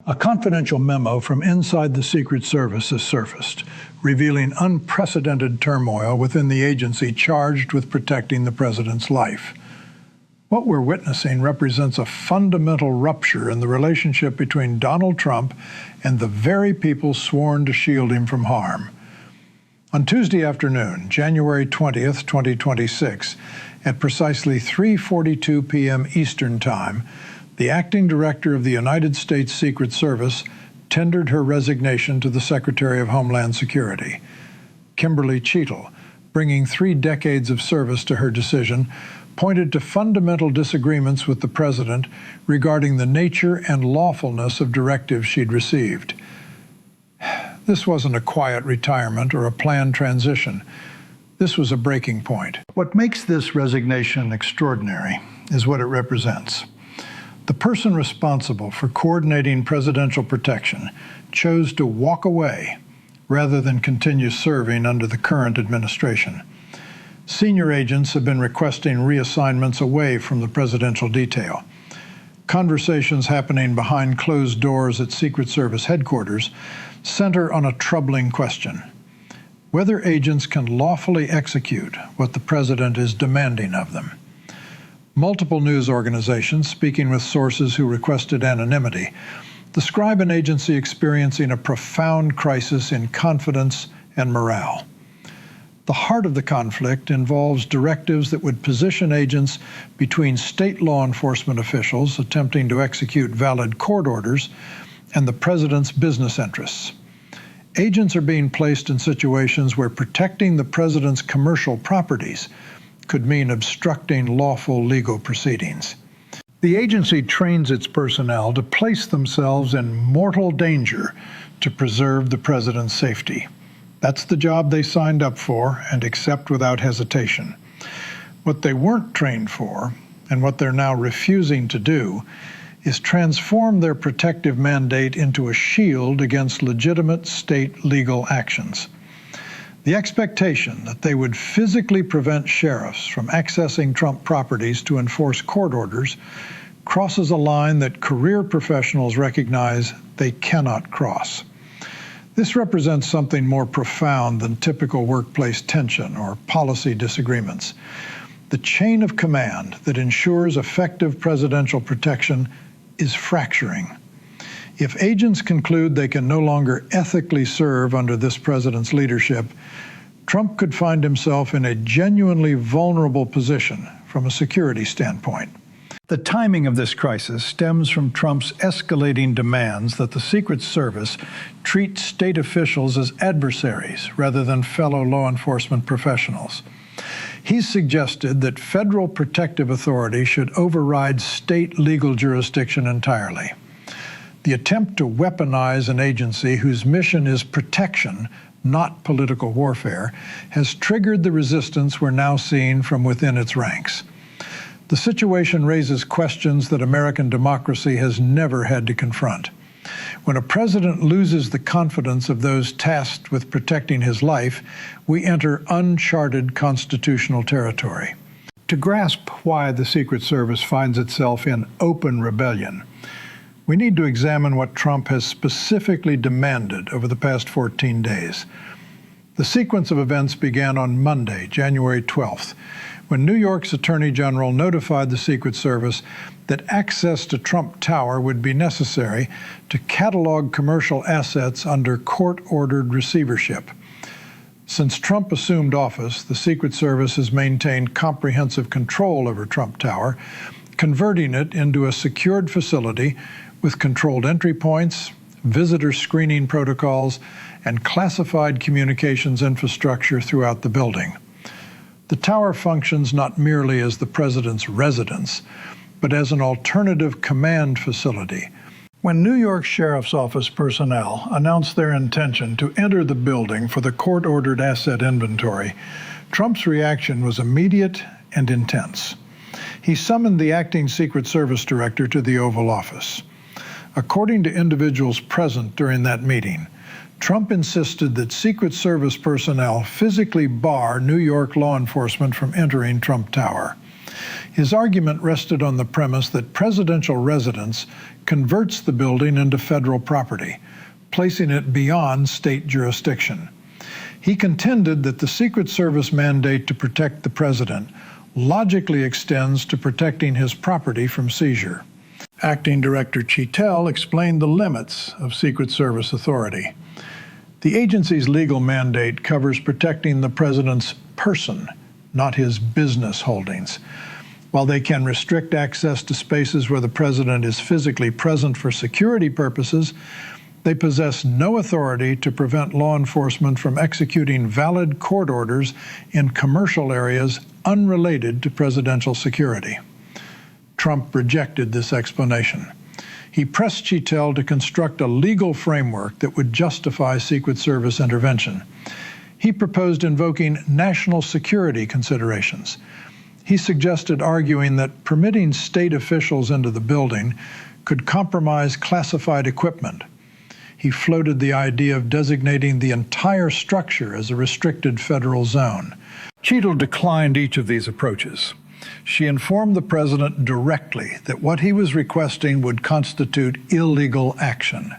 A confidential memo from inside the Secret Service has surfaced, revealing unprecedented turmoil within the agency charged with protecting the president's life. What we're witnessing represents a fundamental rupture in the relationship between Donald Trump and the very people sworn to shield him from harm. On Tuesday afternoon, January 20th, 2026, at precisely 3:42 p.m. Eastern Time, the acting director of the United States Secret Service tendered her resignation to the Secretary of Homeland Security. Kimberly Cheatle, bringing 3 decades of service to her decision, pointed to fundamental disagreements with the president regarding the nature and lawfulness of directives she'd received. This wasn't a quiet retirement or a planned transition. This was a breaking point. What makes this resignation extraordinary is what it represents. The person responsible for coordinating presidential protection chose to walk away rather than continue serving under the current administration. Senior agents have been requesting reassignments away from the presidential detail. Conversations happening behind closed doors at Secret Service headquarters center on a troubling question: whether agents can lawfully execute what the president is demanding of them. Multiple news organizations, speaking with sources who requested anonymity, describe an agency experiencing a profound crisis in confidence and morale. The heart of the conflict involves directives that would position agents between state law enforcement officials attempting to execute valid court orders and the president's business interests. Agents are being placed in situations where protecting the president's commercial properties could mean obstructing lawful legal proceedings. The agency trains its personnel to place themselves in mortal danger to preserve the president's safety. That's the job they signed up for and accept without hesitation. What they weren't trained for, and what they're now refusing to do, is transform their protective mandate into a shield against legitimate state legal actions. The expectation that they would physically prevent sheriffs from accessing Trump properties to enforce court orders crosses a line that career professionals recognize they cannot cross. This represents something more profound than typical workplace tension or policy disagreements. The chain of command that ensures effective presidential protection is fracturing. If agents conclude they can no longer ethically serve under this president's leadership, Trump could find himself in a genuinely vulnerable position from a security standpoint. The timing of this crisis stems from Trump's escalating demands that the Secret Service treat state officials as adversaries rather than fellow law enforcement professionals. He's suggested that federal protective authority should override state legal jurisdiction entirely. The attempt to weaponize an agency whose mission is protection, not political warfare, has triggered the resistance we're now seeing from within its ranks. The situation raises questions that American democracy has never had to confront. When a president loses the confidence of those tasked with protecting his life, we enter uncharted constitutional territory. To grasp why the Secret Service finds itself in open rebellion, we need to examine what Trump has specifically demanded over the past 14 days. The sequence of events began on Monday, January 12th, when New York's Attorney General notified the Secret Service that access to Trump Tower would be necessary to catalog commercial assets under court-ordered receivership. Since Trump assumed office, the Secret Service has maintained comprehensive control over Trump Tower, converting it into a secured facility with controlled entry points, visitor screening protocols, and classified communications infrastructure throughout the building. The tower functions not merely as the president's residence, but as an alternative command facility. When New York Sheriff's Office personnel announced their intention to enter the building for the court-ordered asset inventory, Trump's reaction was immediate and intense. He summoned the acting Secret Service director to the Oval Office. According to individuals present during that meeting, Trump insisted that Secret Service personnel physically bar New York law enforcement from entering Trump Tower. His argument rested on the premise that presidential residence converts the building into federal property, placing it beyond state jurisdiction. He contended that the Secret Service mandate to protect the president logically extends to protecting his property from seizure. Acting Director Cheetel explained the limits of Secret Service authority. The agency's legal mandate covers protecting the president's person, not his business holdings. While they can restrict access to spaces where the president is physically present for security purposes, they possess no authority to prevent law enforcement from executing valid court orders in commercial areas unrelated to presidential security. Trump rejected this explanation. He pressed Cheetel to construct a legal framework that would justify Secret Service intervention. He proposed invoking national security considerations. He suggested arguing that permitting state officials into the building could compromise classified equipment. He floated the idea of designating the entire structure as a restricted federal zone. Cheetel declined each of these approaches. She informed the president directly that what he was requesting would constitute illegal action.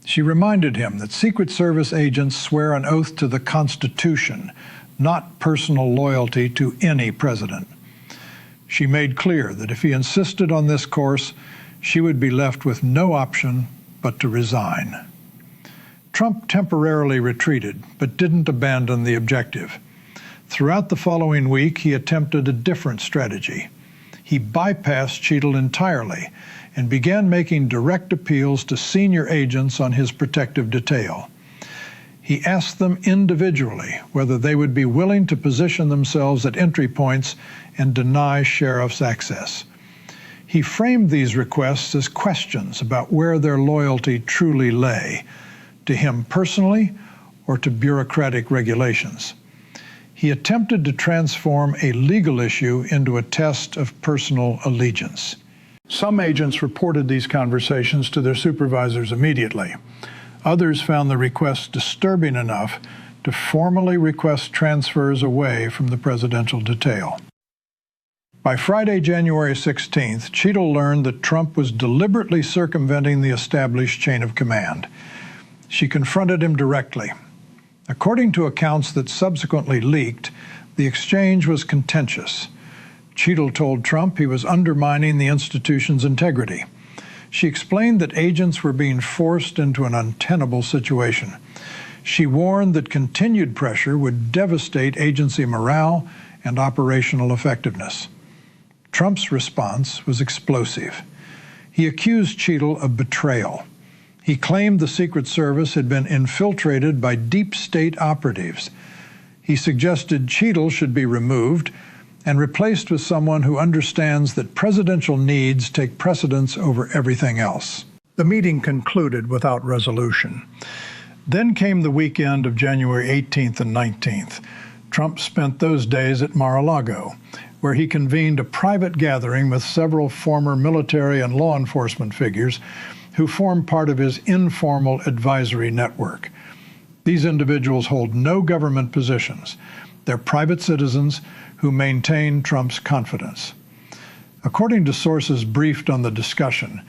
She reminded him that Secret Service agents swear an oath to the Constitution, not personal loyalty to any president. She made clear that if he insisted on this course, she would be left with no option but to resign. Trump temporarily retreated, but didn't abandon the objective. Throughout the following week, he attempted a different strategy. He bypassed Cheetel entirely and began making direct appeals to senior agents on his protective detail. He asked them individually whether they would be willing to position themselves at entry points and deny sheriffs access. He framed these requests as questions about where their loyalty truly lay, to him personally or to bureaucratic regulations. He attempted to transform a legal issue into a test of personal allegiance. Some agents reported these conversations to their supervisors immediately. Others found the requests disturbing enough to formally request transfers away from the presidential detail. By Friday, January 16th, Cheetel learned that Trump was deliberately circumventing the established chain of command. She confronted him directly. According to accounts that subsequently leaked, the exchange was contentious. Cheetel told Trump he was undermining the institution's integrity. She explained that agents were being forced into an untenable situation. She warned that continued pressure would devastate agency morale and operational effectiveness. Trump's response was explosive. He accused Cheetel of betrayal. He claimed the Secret Service had been infiltrated by deep state operatives. He suggested Cheetel should be removed and replaced with someone who understands that presidential needs take precedence over everything else. The meeting concluded without resolution. Then came the weekend of January 18th and 19th. Trump spent those days at Mar-a-Lago, where he convened a private gathering with several former military and law enforcement figures who form part of his informal advisory network. These individuals hold no government positions. They're private citizens who maintain Trump's confidence. According to sources briefed on the discussion,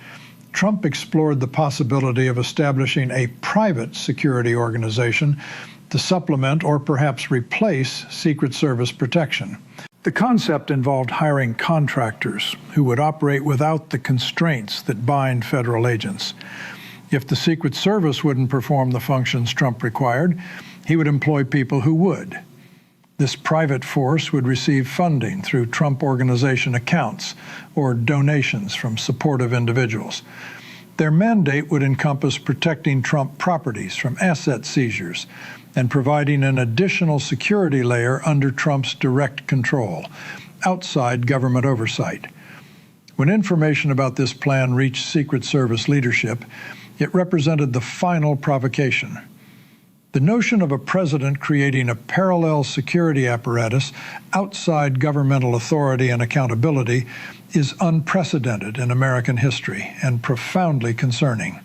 Trump explored the possibility of establishing a private security organization to supplement or perhaps replace Secret Service protection. The concept involved hiring contractors who would operate without the constraints that bind federal agents. If the Secret Service wouldn't perform the functions Trump required, he would employ people who would. This private force would receive funding through Trump Organization accounts or donations from supportive individuals. Their mandate would encompass protecting Trump properties from asset seizures and providing an additional security layer under Trump's direct control, outside government oversight. When information about this plan reached Secret Service leadership, it represented the final provocation. The notion of a president creating a parallel security apparatus outside governmental authority and accountability is unprecedented in American history and profoundly concerning.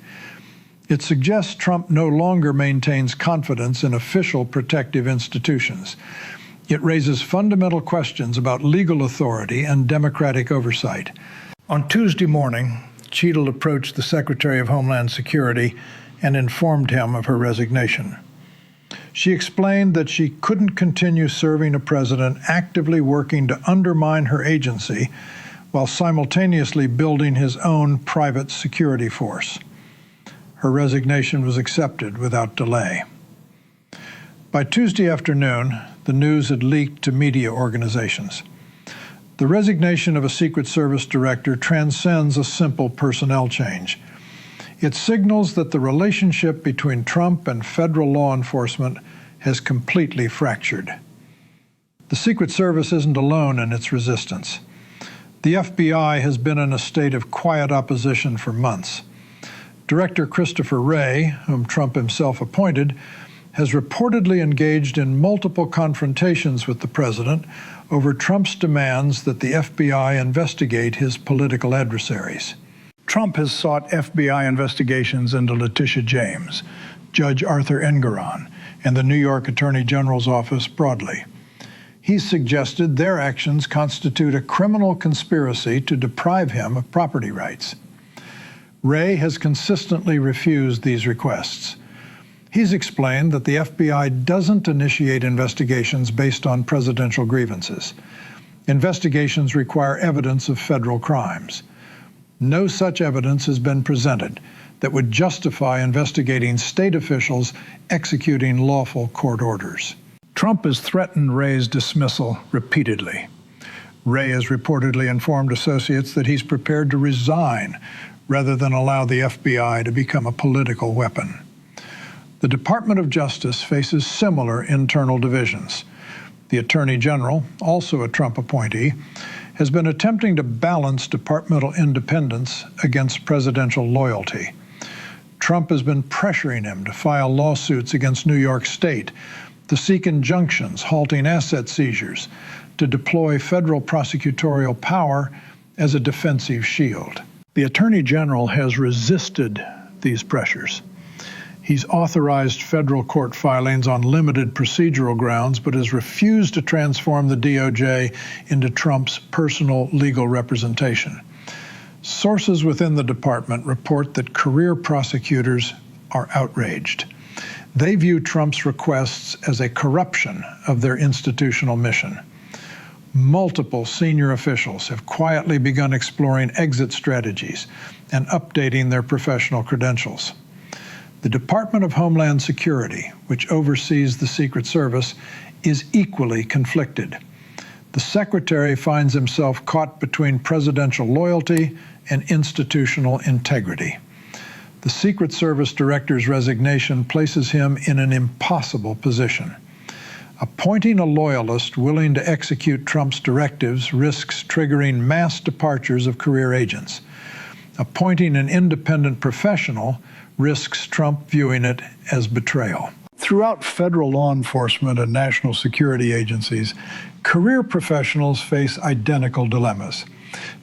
It suggests Trump no longer maintains confidence in official protective institutions. It raises fundamental questions about legal authority and democratic oversight. On Tuesday morning, Cheadle approached the Secretary of Homeland Security and informed him of her resignation. She explained that she couldn't continue serving a president actively working to undermine her agency while simultaneously building his own private security force. Her resignation was accepted without delay. By Tuesday afternoon, the news had leaked to media organizations. The resignation of a Secret Service director transcends a simple personnel change. It signals that the relationship between Trump and federal law enforcement has completely fractured. The Secret Service isn't alone in its resistance. The FBI has been in a state of quiet opposition for months. Director Christopher Wray, whom Trump himself appointed, has reportedly engaged in multiple confrontations with the president over Trump's demands that the FBI investigate his political adversaries. Trump has sought FBI investigations into Letitia James, Judge Arthur Engoron, and the New York Attorney General's office broadly. He's suggested their actions constitute a criminal conspiracy to deprive him of property rights. Wray has consistently refused these requests. He's explained that the FBI doesn't initiate investigations based on presidential grievances. Investigations require evidence of federal crimes. No such evidence has been presented that would justify investigating state officials executing lawful court orders. Trump has threatened Wray's dismissal repeatedly. Wray has reportedly informed associates that he's prepared to resign rather than allow the FBI to become a political weapon. The Department of Justice faces similar internal divisions. The Attorney General, also a Trump appointee, has been attempting to balance departmental independence against presidential loyalty. Trump has been pressuring him to file lawsuits against New York State, to seek injunctions halting asset seizures, to deploy federal prosecutorial power as a defensive shield. The Attorney General has resisted these pressures. He's authorized federal court filings on limited procedural grounds, but has refused to transform the DOJ into Trump's personal legal representation. Sources within the department report that career prosecutors are outraged. They view Trump's requests as a corruption of their institutional mission. Multiple senior officials have quietly begun exploring exit strategies and updating their professional credentials. The Department of Homeland Security, which oversees the Secret Service, is equally conflicted. The Secretary finds himself caught between presidential loyalty and institutional integrity. The Secret Service Director's resignation places him in an impossible position. Appointing a loyalist willing to execute Trump's directives risks triggering mass departures of career agents. Appointing an independent professional risks Trump viewing it as betrayal. Throughout federal law enforcement and national security agencies, career professionals face identical dilemmas.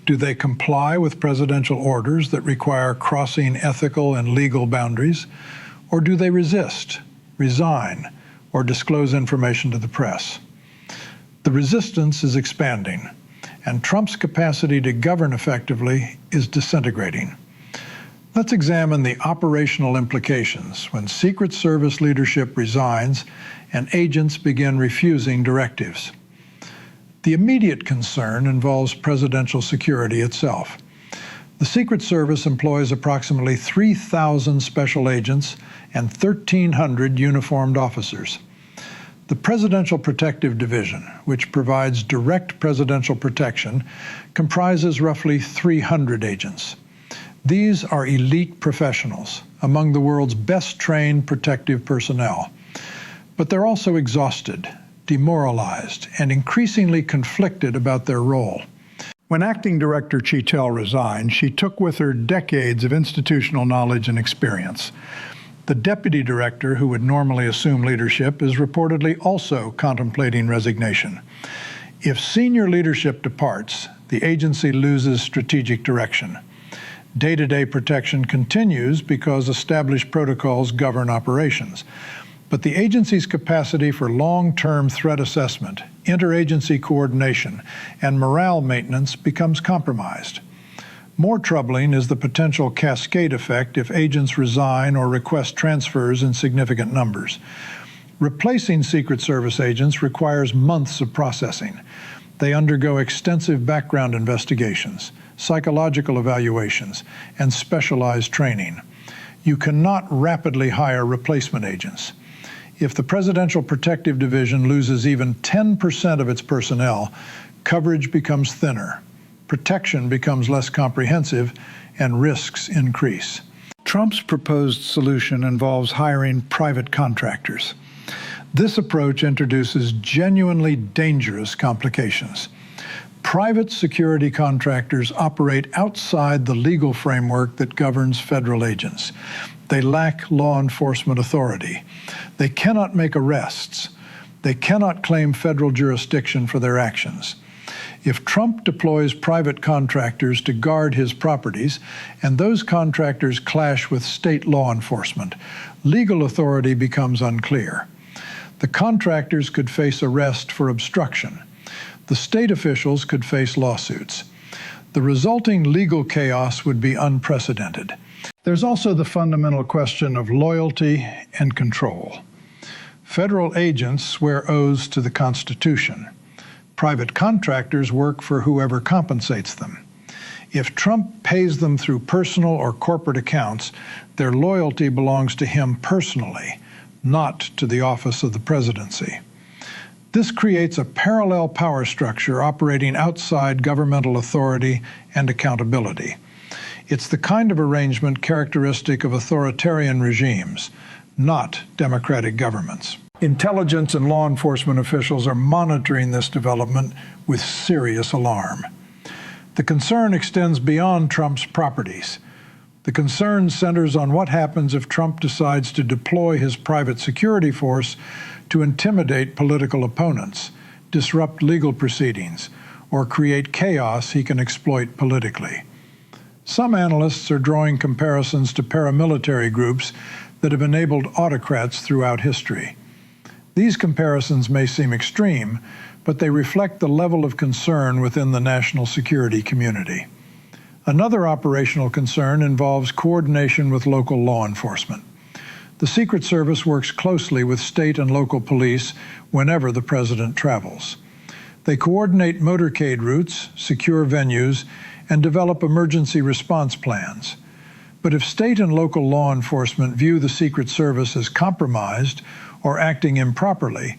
Do they comply with presidential orders that require crossing ethical and legal boundaries, or do they resist, resign, or disclose information to the press? The resistance is expanding, and Trump's capacity to govern effectively is disintegrating. Let's examine the operational implications when Secret Service leadership resigns and agents begin refusing directives. The immediate concern involves presidential security itself. The Secret Service employs approximately 3,000 special agents and 1,300 uniformed officers. The Presidential Protective Division, which provides direct presidential protection, comprises roughly 300 agents. These are elite professionals, among the world's best-trained protective personnel. But they're also exhausted, demoralized, and increasingly conflicted about their role. When Acting Director Cheadle resigned, she took with her decades of institutional knowledge and experience. The Deputy Director, who would normally assume leadership, is reportedly also contemplating resignation. If senior leadership departs, the agency loses strategic direction. Day-to-day protection continues because established protocols govern operations. But the agency's capacity for long-term threat assessment, interagency coordination, and morale maintenance becomes compromised. More troubling is the potential cascade effect if agents resign or request transfers in significant numbers. Replacing Secret Service agents requires months of processing. They undergo extensive background investigations, psychological evaluations, and specialized training. You cannot rapidly hire replacement agents. If the Presidential Protective Division loses even 10% of its personnel, coverage becomes thinner, protection becomes less comprehensive, and risks increase. Trump's proposed solution involves hiring private contractors. This approach introduces genuinely dangerous complications. Private security contractors operate outside the legal framework that governs federal agents. They lack law enforcement authority. They cannot make arrests. They cannot claim federal jurisdiction for their actions. If Trump deploys private contractors to guard his properties, and those contractors clash with state law enforcement, legal authority becomes unclear. The contractors could face arrest for obstruction. The state officials could face lawsuits. The resulting legal chaos would be unprecedented. There's also the fundamental question of loyalty and control. Federal agents swear oaths to the Constitution. Private contractors work for whoever compensates them. If Trump pays them through personal or corporate accounts, their loyalty belongs to him personally, not to the office of the presidency. This creates a parallel power structure operating outside governmental authority and accountability. It's the kind of arrangement characteristic of authoritarian regimes, not democratic governments. Intelligence and law enforcement officials are monitoring this development with serious alarm. The concern extends beyond Trump's properties. The concern centers on what happens if Trump decides to deploy his private security force to intimidate political opponents, disrupt legal proceedings, or create chaos he can exploit politically. Some analysts are drawing comparisons to paramilitary groups that have enabled autocrats throughout history. These comparisons may seem extreme, but they reflect the level of concern within the national security community. Another operational concern involves coordination with local law enforcement. The Secret Service works closely with state and local police whenever the president travels. They coordinate motorcade routes, secure venues, and develop emergency response plans. But if state and local law enforcement view the Secret Service as compromised or acting improperly,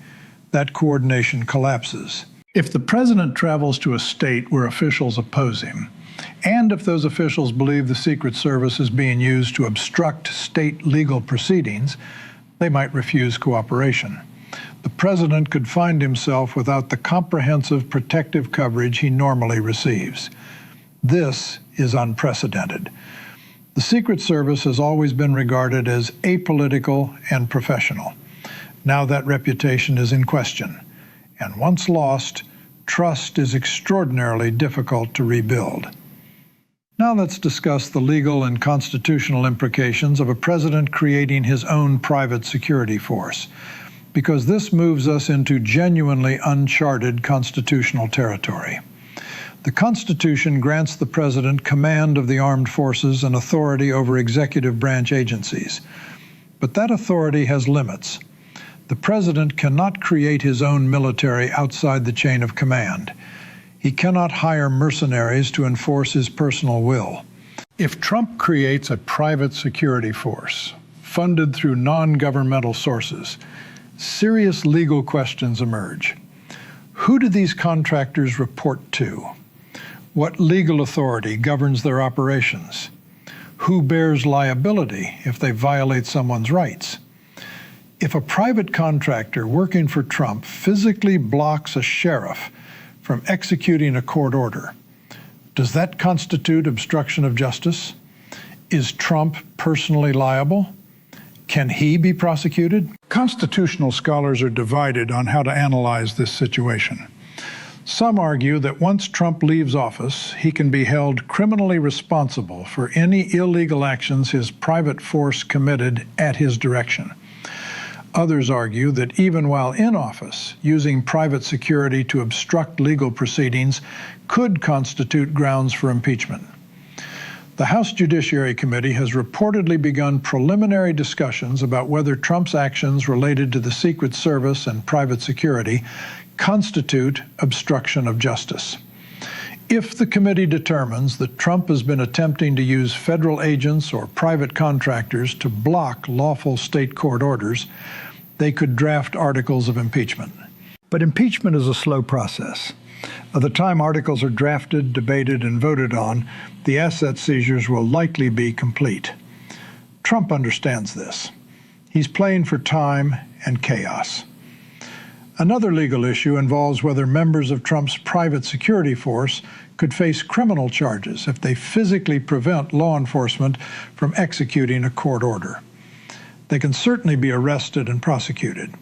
that coordination collapses. If the president travels to a state where officials oppose him, and if those officials believe the Secret Service is being used to obstruct state legal proceedings, they might refuse cooperation. The president could find himself without the comprehensive protective coverage he normally receives. This is unprecedented. The Secret Service has always been regarded as apolitical and professional. Now that reputation is in question, and once lost, trust is extraordinarily difficult to rebuild. Now let's discuss the legal and constitutional implications of a president creating his own private security force, because this moves us into genuinely uncharted constitutional territory. The Constitution grants the president command of the armed forces and authority over executive branch agencies. But that authority has limits. The president cannot create his own military outside the chain of command. He cannot hire mercenaries to enforce his personal will. If Trump creates a private security force, funded through non-governmental sources, serious legal questions emerge. Who do these contractors report to? What legal authority governs their operations? Who bears liability if they violate someone's rights? If a private contractor working for Trump physically blocks a sheriff from executing a court order, does that constitute obstruction of justice? Is Trump personally liable? Can he be prosecuted? Constitutional scholars are divided on how to analyze this situation. Some argue that once Trump leaves office, he can be held criminally responsible for any illegal actions his private force committed at his direction. Others argue that even while in office, using private security to obstruct legal proceedings could constitute grounds for impeachment. The House Judiciary Committee has reportedly begun preliminary discussions about whether Trump's actions related to the Secret Service and private security constitute obstruction of justice. If the committee determines that Trump has been attempting to use federal agents or private contractors to block lawful state court orders, they could draft articles of impeachment. But impeachment is a slow process. By the time articles are drafted, debated, and voted on, the asset seizures will likely be complete. Trump understands this. He's playing for time and chaos. Another legal issue involves whether members of Trump's private security force could face criminal charges if they physically prevent law enforcement from executing a court order. They can certainly be arrested and prosecuted.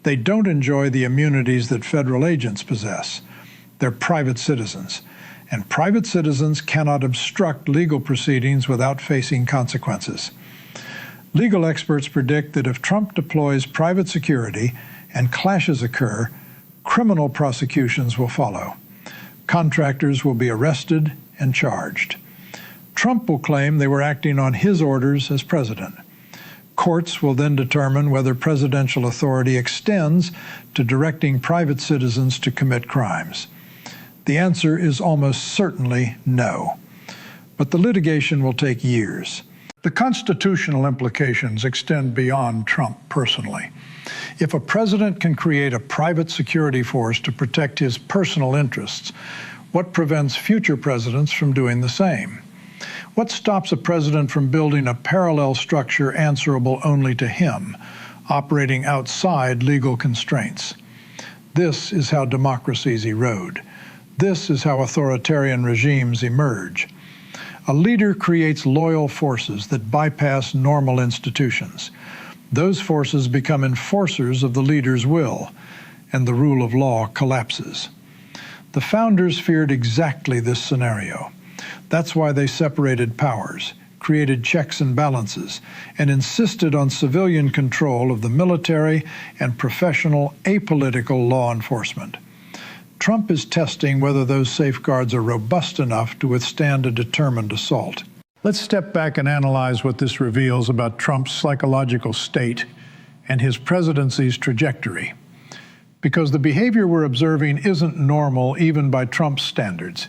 They don't enjoy the immunities that federal agents possess. They're private citizens, and private citizens cannot obstruct legal proceedings without facing consequences. Legal experts predict that if Trump deploys private security and clashes occur, criminal prosecutions will follow. Contractors will be arrested and charged. Trump will claim they were acting on his orders as president. Courts will then determine whether presidential authority extends to directing private citizens to commit crimes. The answer is almost certainly no. But the litigation will take years. The constitutional implications extend beyond Trump personally. If a president can create a private security force to protect his personal interests, what prevents future presidents from doing the same? What stops a president from building a parallel structure answerable only to him, operating outside legal constraints? This is how democracies erode. This is how authoritarian regimes emerge. A leader creates loyal forces that bypass normal institutions. Those forces become enforcers of the leader's will, and the rule of law collapses. The founders feared exactly this scenario. That's why they separated powers, created checks and balances, and insisted on civilian control of the military and professional, apolitical law enforcement. Trump is testing whether those safeguards are robust enough to withstand a determined assault. Let's step back and analyze what this reveals about Trump's psychological state and his presidency's trajectory. Because the behavior we're observing isn't normal even by Trump's standards.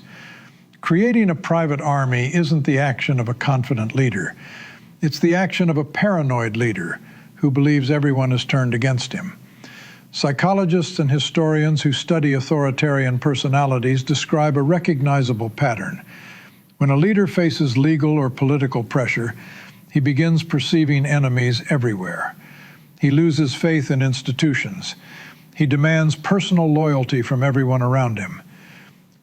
Creating a private army isn't the action of a confident leader. It's the action of a paranoid leader who believes everyone has turned against him. Psychologists and historians who study authoritarian personalities describe a recognizable pattern. When a leader faces legal or political pressure, he begins perceiving enemies everywhere. He loses faith in institutions. He demands personal loyalty from everyone around him.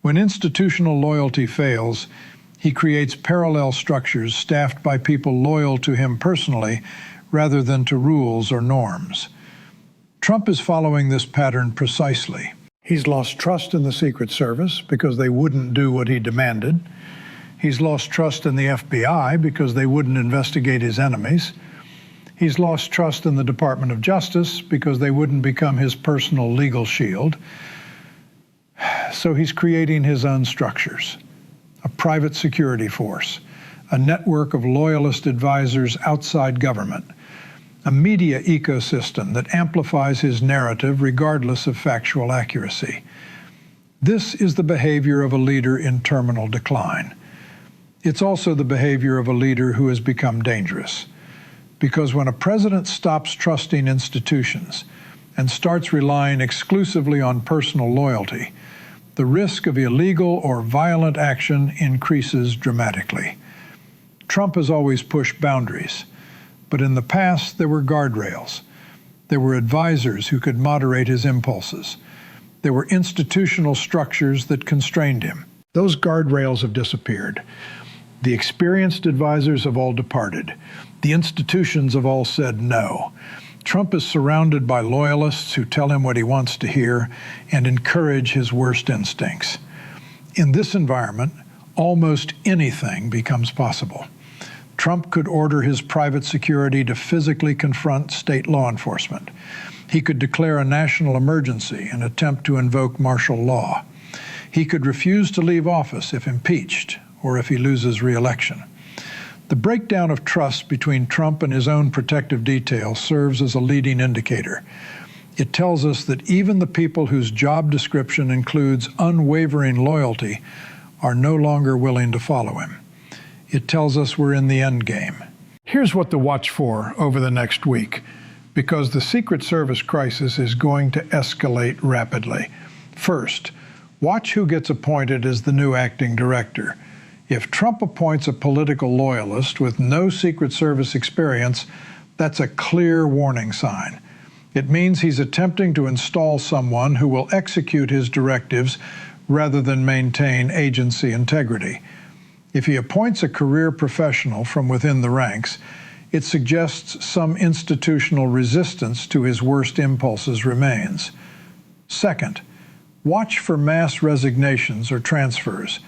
When institutional loyalty fails, he creates parallel structures staffed by people loyal to him personally rather than to rules or norms. Trump is following this pattern precisely. He's lost trust in the Secret Service because they wouldn't do what he demanded. He's lost trust in the FBI because they wouldn't investigate his enemies. He's lost trust in the Department of Justice because they wouldn't become his personal legal shield. So he's creating his own structures, a private security force, a network of loyalist advisors outside government, a media ecosystem that amplifies his narrative regardless of factual accuracy. This is the behavior of a leader in terminal decline. It's also the behavior of a leader who has become dangerous. Because when a president stops trusting institutions and starts relying exclusively on personal loyalty, the risk of illegal or violent action increases dramatically. Trump has always pushed boundaries, but in the past there were guardrails. There were advisors who could moderate his impulses. There were institutional structures that constrained him. Those guardrails have disappeared. The experienced advisors have all departed. The institutions have all said no. Trump is surrounded by loyalists who tell him what he wants to hear and encourage his worst instincts. In this environment, almost anything becomes possible. Trump could order his private security to physically confront state law enforcement. He could declare a national emergency and attempt to invoke martial law. He could refuse to leave office if impeached or if he loses re-election. The breakdown of trust between Trump and his own protective detail serves as a leading indicator. It tells us that even the people whose job description includes unwavering loyalty are no longer willing to follow him. It tells us we're in the end game. Here's what to watch for over the next week, because the Secret Service crisis is going to escalate rapidly. First, watch who gets appointed as the new acting director. If Trump appoints a political loyalist with no Secret Service experience, that's a clear warning sign. It means he's attempting to install someone who will execute his directives rather than maintain agency integrity. If he appoints a career professional from within the ranks, it suggests some institutional resistance to his worst impulses remains. Second, watch for mass resignations or transfers.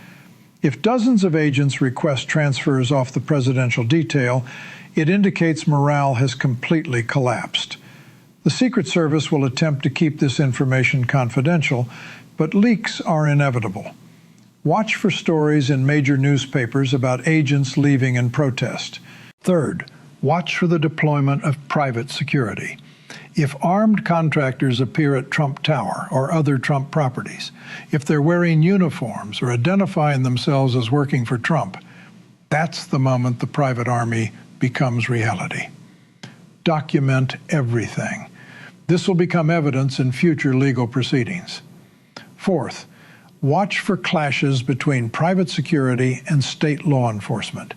If dozens of agents request transfers off the presidential detail, it indicates morale has completely collapsed. The Secret Service will attempt to keep this information confidential, but leaks are inevitable. Watch for stories in major newspapers about agents leaving in protest. Third, watch for the deployment of private security. If armed contractors appear at Trump Tower or other Trump properties, if they're wearing uniforms or identifying themselves as working for Trump, that's the moment the private army becomes reality. Document everything. This will become evidence in future legal proceedings. Fourth, watch for clashes between private security and state law enforcement.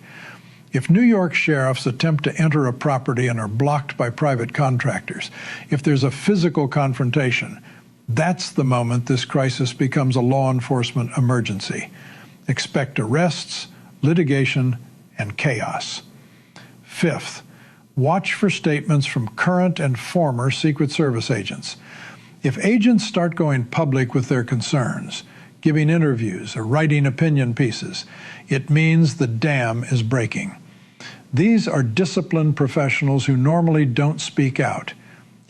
If New York sheriffs attempt to enter a property and are blocked by private contractors, if there's a physical confrontation, that's the moment this crisis becomes a law enforcement emergency. Expect arrests, litigation, and chaos. Fifth, watch for statements from current and former Secret Service agents. If agents start going public with their concerns, giving interviews or writing opinion pieces, it means the dam is breaking. These are disciplined professionals who normally don't speak out.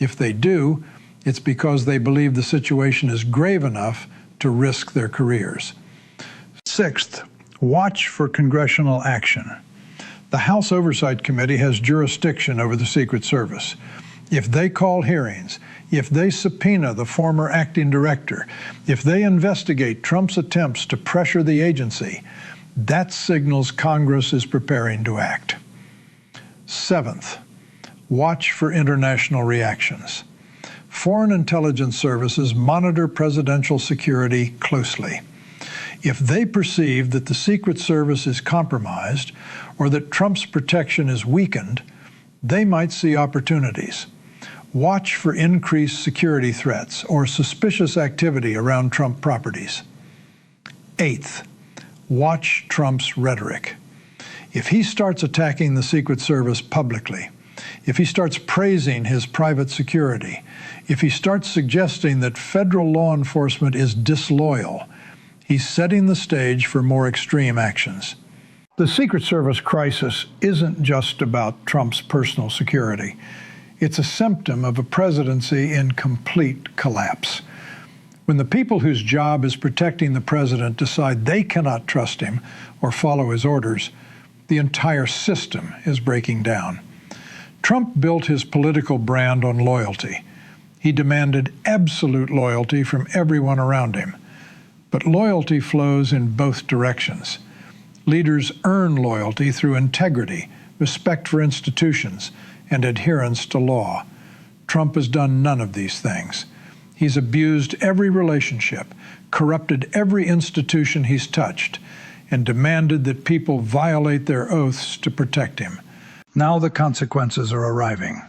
If they do, it's because they believe the situation is grave enough to risk their careers. Sixth, watch for congressional action. The House Oversight Committee has jurisdiction over the Secret Service. If they call hearings, if they subpoena the former acting director, if they investigate Trump's attempts to pressure the agency, that signals Congress is preparing to act. Seventh, watch for international reactions. Foreign intelligence services monitor presidential security closely. If they perceive that the Secret Service is compromised or that Trump's protection is weakened, they might see opportunities. Watch for increased security threats or suspicious activity around Trump properties. Eighth, watch Trump's rhetoric. If he starts attacking the Secret Service publicly, if he starts praising his private security, if he starts suggesting that federal law enforcement is disloyal, he's setting the stage for more extreme actions. The Secret Service crisis isn't just about Trump's personal security. It's a symptom of a presidency in complete collapse. When the people whose job is protecting the president decide they cannot trust him or follow his orders, the entire system is breaking down. Trump built his political brand on loyalty. He demanded absolute loyalty from everyone around him. But loyalty flows in both directions. Leaders earn loyalty through integrity, respect for institutions, and adherence to law. Trump has done none of these things. He's abused every relationship, corrupted every institution he's touched, and demanded that people violate their oaths to protect him. Now the consequences are arriving.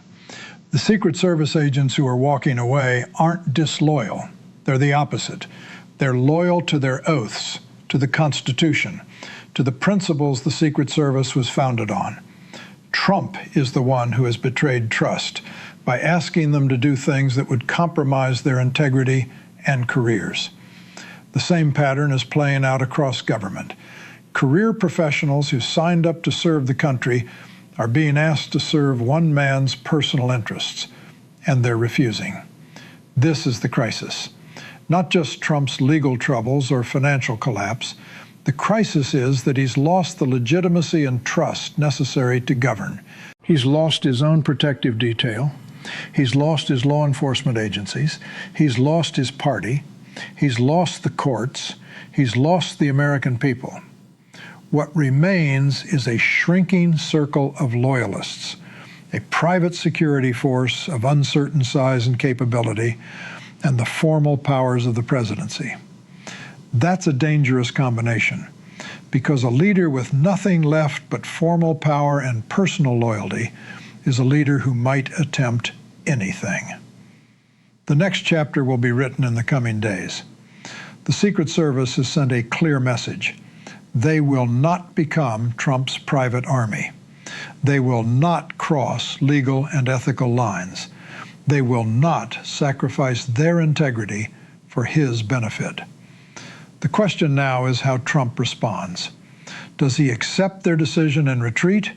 The Secret Service agents who are walking away aren't disloyal. They're the opposite. They're loyal to their oaths, to the Constitution, to the principles the Secret Service was founded on. Trump is the one who has betrayed trust by asking them to do things that would compromise their integrity and careers. The same pattern is playing out across government. Career professionals who signed up to serve the country are being asked to serve one man's personal interests, and they're refusing. This is the crisis. Not just Trump's legal troubles or financial collapse. The crisis is that he's lost the legitimacy and trust necessary to govern. He's lost his own protective detail. He's lost his law enforcement agencies. He's lost his party. He's lost the courts. He's lost the American people. What remains is a shrinking circle of loyalists, a private security force of uncertain size and capability, and the formal powers of the presidency. That's a dangerous combination, because a leader with nothing left but formal power and personal loyalty is a leader who might attempt anything. The next chapter will be written in the coming days. The Secret Service has sent a clear message. They will not become Trump's private army. They will not cross legal and ethical lines. They will not sacrifice their integrity for his benefit. The question now is how Trump responds. Does he accept their decision and retreat,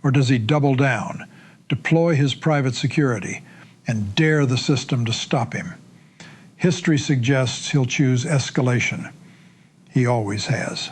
or does he double down, deploy his private security, and dare the system to stop him? History suggests he'll choose escalation. He always has.